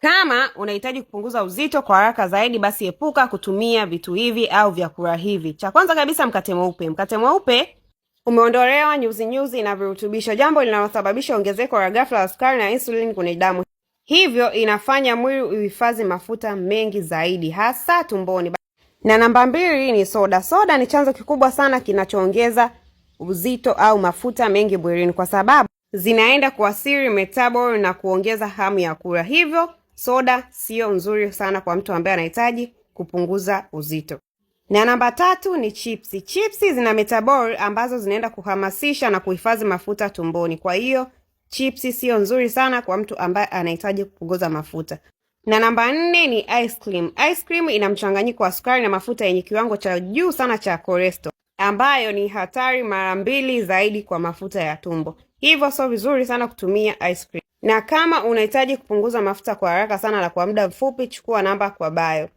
Kama unahitaji kupunguza uzito kwa haraka zaidi, basi epuka kutumia vitu hivi au vyakula hivi. Cha kwanza kabisa, mkate mweupe. Mkate mweupe umeondolewa nyuzi na virutubisho, jambo linalosababisha ongezeko la ghafla la sukari na insulin kwenye damu. Hivyo inafanya mwili uhifadhi mafuta mengi zaidi, hasa tumboni. Na namba 2 ni soda. Soda ni chanzo kikubwa sana kinachoongeza uzito au mafuta mengi mwilini, kwa sababu zinaenda kuathiri metabol na kuongeza hamu ya kula. Hivyo soda sio nzuri sana kwa mtu ambaye anahitaji kupunguza uzito. Na namba 3 ni chipsi. Chipsi zina metabol ambazo zinaenda kuhamasisha na kuhifadhi mafuta tumboni. Kwa hiyo chipsi sio nzuri sana kwa mtu ambaye anahitaji kupunguza mafuta. Na namba 4 ni ice cream. Ice cream ina mchanganyiko wa sukari na mafuta yenye kiwango cha juu sana cha cholesterol, ambayo ni hatari mara 2 zaidi kwa mafuta ya tumbo. Hivyo sio vizuri sana kutumia ice cream. Na kama unahitaji kupunguza mafuta kwa haraka sana na kwa muda mfupi, chukua namba kwa bio.